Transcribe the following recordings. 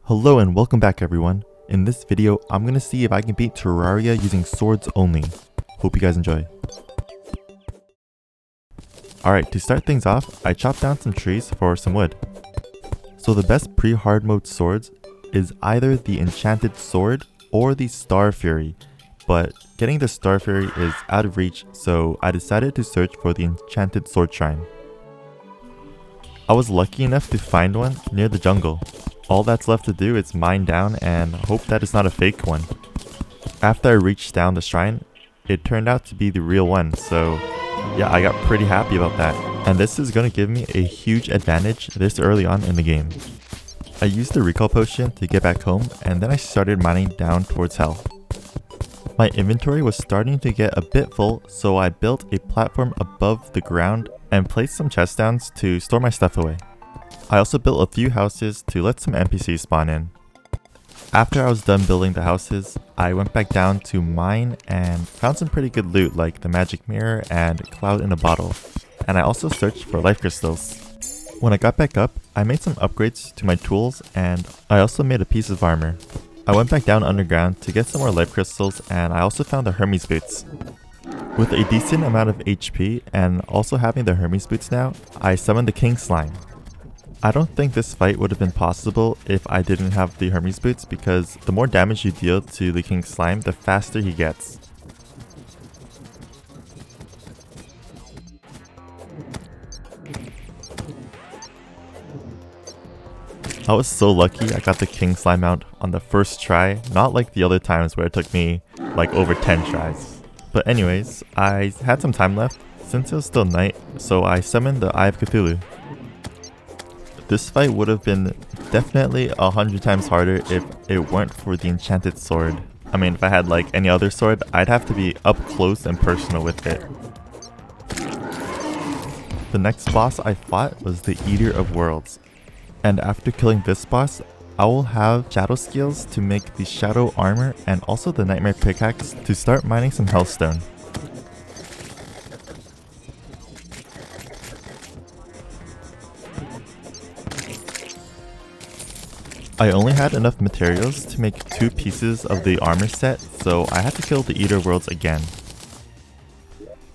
Hello and welcome back everyone. In this video, I'm gonna see if I can beat Terraria using swords only. Hope you guys enjoy. Alright, to start things off, I chopped down some trees for some wood. So the best pre-hard mode swords is either the Enchanted Sword or the Star Fury, but getting the Star Fury is out of reach, so I decided to search for the Enchanted Sword Shrine. I was lucky enough to find one near the jungle. All that's left to do is mine down and hope that it's not a fake one. After I reached down the shrine, it turned out to be the real one, so yeah, I got pretty happy about that. And this is going to give me a huge advantage this early on in the game. I used the recall potion to get back home, and then I started mining down towards hell. My inventory was starting to get a bit full, so I built a platform above the ground and placed some chest downs to store my stuff away. I also built a few houses to let some NPCs spawn in. After I was done building the houses, I went back down to mine and found some pretty good loot like the magic mirror and cloud in a bottle. And I also searched for life crystals. When I got back up, I made some upgrades to my tools and I also made a piece of armor. I went back down underground to get some more life crystals, and I also found the Hermes boots. With a decent amount of HP and also having the Hermes boots now, I summoned the King Slime. I don't think this fight would have been possible if I didn't have the Hermes boots, because the more damage you deal to the King Slime, the faster he gets. I was so lucky I got the King Slime mount on the first try, not like the other times where it took me like over 10 tries. But anyways, I had some time left since it was still night, so I summoned the Eye of Cthulhu. This fight would have been definitely 100 times harder if it weren't for the Enchanted Sword. I mean, if I had like any other sword, I'd have to be up close and personal with it. The next boss I fought was the Eater of Worlds. And after killing this boss, I will have shadow skills to make the shadow armor and also the nightmare pickaxe to start mining some hellstone. I only had enough materials to make 2 pieces of the armor set, so I had to kill the Eater Worlds again.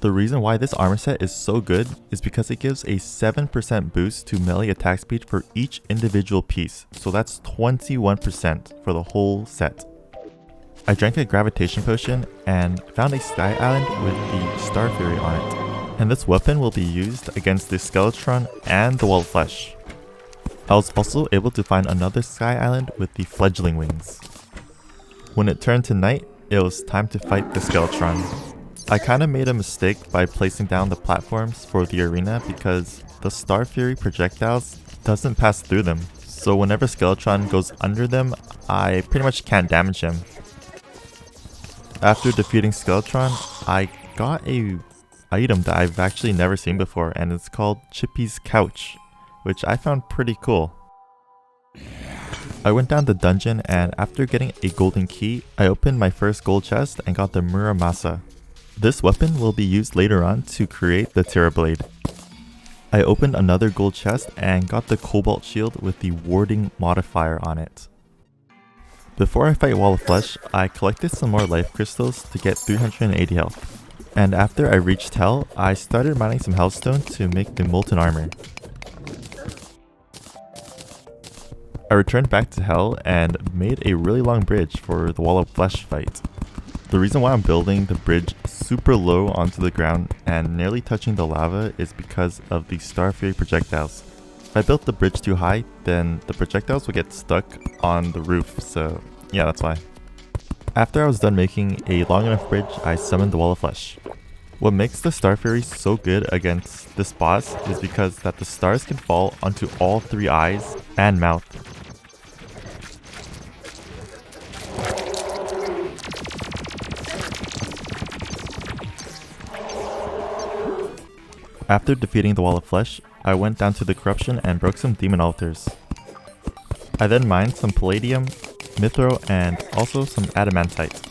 The reason why this armor set is so good is because it gives a 7% boost to melee attack speed for each individual piece, so that's 21% for the whole set. I drank a gravitation potion and found a sky island with the Star Fury on it, and this weapon will be used against the Skeletron and the Wall of Flesh. I was also able to find another sky island with the fledgling wings. When it turned to night, it was time to fight the Skeletron. I kinda made a mistake by placing down the platforms for the arena because the Star Fury projectiles doesn't pass through them, so whenever Skeletron goes under them, I pretty much can't damage him. After defeating Skeletron, I got a item that I've actually never seen before, and it's called Chippy's Couch, which I found pretty cool. I went down the dungeon, and after getting a golden key, I opened my first gold chest and got the Muramasa. This weapon will be used later on to create the Terra Blade. I opened another gold chest and got the Cobalt Shield with the warding modifier on it. Before I fight Wall of Flesh, I collected some more life crystals to get 380 health. And after I reached Hell, I started mining some Hellstone to make the Molten Armor. I returned back to Hell and made a really long bridge for the Wall of Flesh fight. The reason why I'm building the bridge super low onto the ground and nearly touching the lava is because of the Star Fury projectiles. If I built the bridge too high, then the projectiles would get stuck on the roof, so yeah, that's why. After I was done making a long enough bridge, I summoned the Wall of Flesh. What makes the Star Fury so good against this boss is because that the stars can fall onto all 3 eyes and mouth. After defeating the Wall of Flesh, I went down to the corruption and broke some demon altars. I then mined some palladium, mithril, and also some adamantite.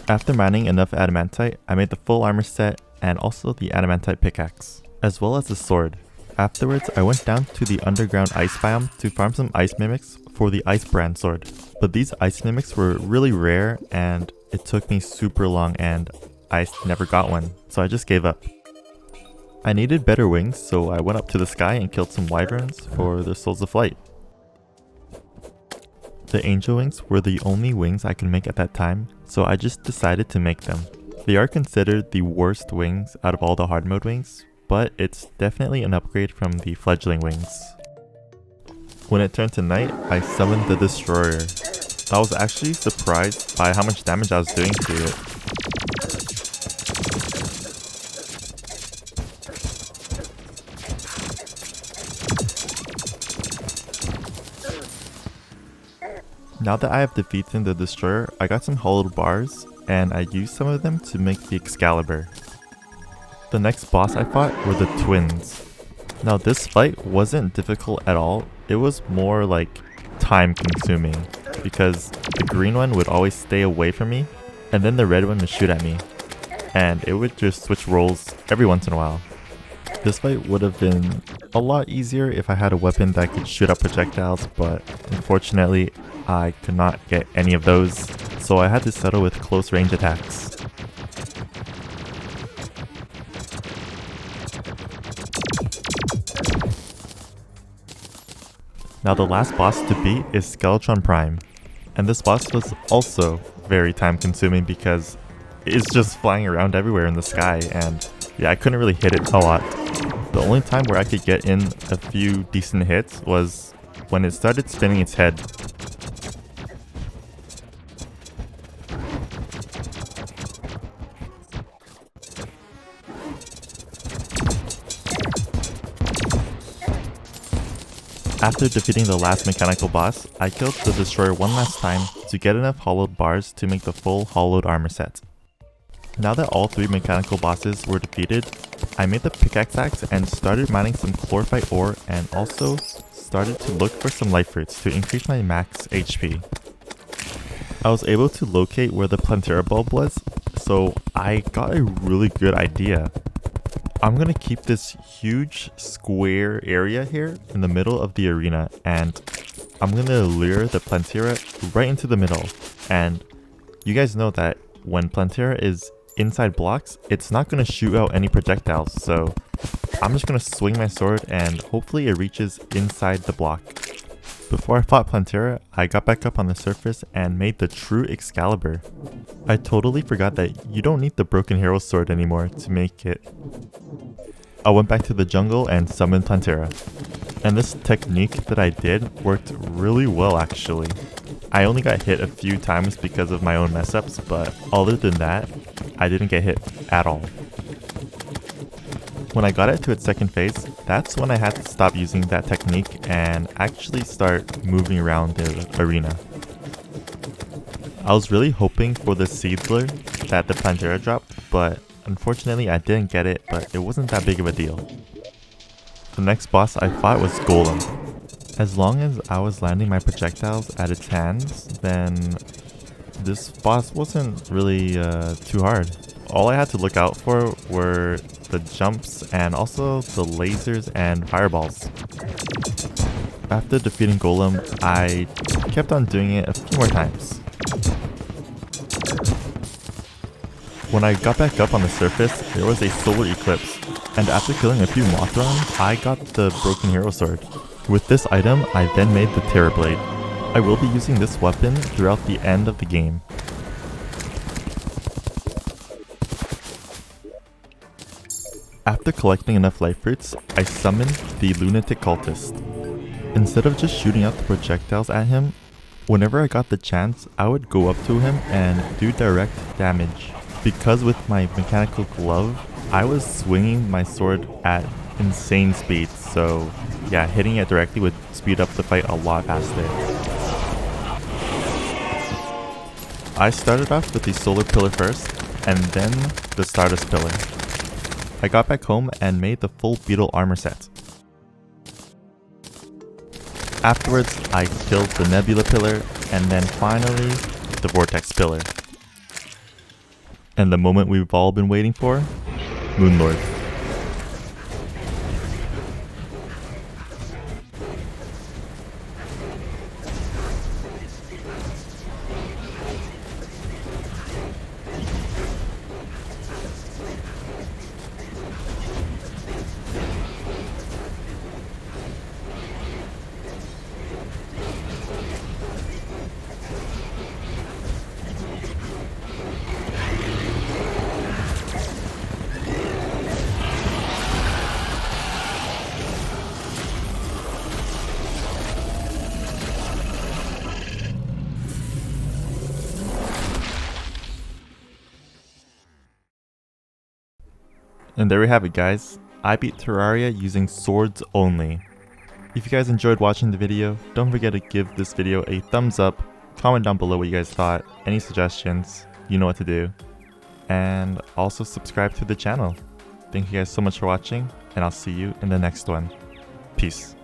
After mining enough adamantite, I made the full armor set and also the adamantite pickaxe, as well as the sword. Afterwards, I went down to the underground ice biome to farm some ice mimics for the Ice brand sword. But these ice mimics were really rare and it took me super long and I never got one, so I just gave up. I needed better wings, so I went up to the sky and killed some wyverns for their souls of flight. The angel wings were the only wings I could make at that time, so I just decided to make them. They are considered the worst wings out of all the hard mode wings, but it's definitely an upgrade from the fledgling wings. When it turned to night, I summoned the destroyer. I was actually surprised by how much damage I was doing to it. Now that I have defeated the destroyer, I got some hollowed bars, and I used some of them to make the Excalibur. The next boss I fought were the twins. Now this fight wasn't difficult at all, it was more like time consuming, because the green one would always stay away from me, and then the red one would shoot at me, and it would just switch roles every once in a while. This fight would have been a lot easier if I had a weapon that could shoot up projectiles, but unfortunately I could not get any of those, so I had to settle with close range attacks. Now the last boss to beat is Skeletron Prime, and this boss was also very time consuming because it's just flying around everywhere in the sky, and yeah, I couldn't really hit it a lot. The only time where I could get in a few decent hits was when it started spinning its head. After defeating the last mechanical boss, I killed the destroyer one last time to get enough hollowed bars to make the full hollowed armor set. Now that all 3 mechanical bosses were defeated, I made the pickaxe axe and started mining some chlorophyte ore, and also started to look for some life fruits to increase my max HP. I was able to locate where the Plantera bulb was, so I got a really good idea. I'm gonna keep this huge square area here in the middle of the arena, and I'm gonna lure the Plantera right into the middle. And you guys know that when Plantera is inside blocks, it's not going to shoot out any projectiles, so I'm just going to swing my sword and hopefully it reaches inside the block. Before I fought Plantera, I got back up on the surface and made the true Excalibur. I totally forgot that you don't need the Broken Hero sword anymore to make it. I went back to the jungle and summoned Plantera. And this technique that I did worked really well actually. I only got hit a few times because of my own mess ups, but other than that, I didn't get hit at all. When I got it to its second phase, that's when I had to stop using that technique and actually start moving around the arena. I was really hoping for the Seedler that the Plantera dropped, but unfortunately I didn't get it, but it wasn't that big of a deal. The next boss I fought was Golem. As long as I was landing my projectiles at its hands, then this boss wasn't really too hard. All I had to look out for were the jumps and also the lasers and fireballs. After defeating Golem, I kept on doing it a few more times. When I got back up on the surface, there was a solar eclipse, and after killing a few Mothrons, I got the Broken Hero Sword. With this item, I then made the Terror Blade. I will be using this weapon throughout the end of the game. After collecting enough life fruits, I summoned the Lunatic Cultist. Instead of just shooting out the projectiles at him, whenever I got the chance, I would go up to him and do direct damage. Because with my mechanical glove, I was swinging my sword at insane speeds, so yeah, hitting it directly would speed up the fight a lot faster. I started off with the Solar Pillar first, and then the Stardust Pillar. I got back home and made the full Beetle armor set. Afterwards, I killed the Nebula Pillar, and then finally, the Vortex Pillar. And the moment we've all been waiting for, Moonlord. And there we have it, guys. I beat Terraria using swords only. If you guys enjoyed watching the video, don't forget to give this video a thumbs up, comment down below what you guys thought, any suggestions, you know what to do, and also subscribe to the channel. Thank you guys so much for watching, and I'll see you in the next one. Peace.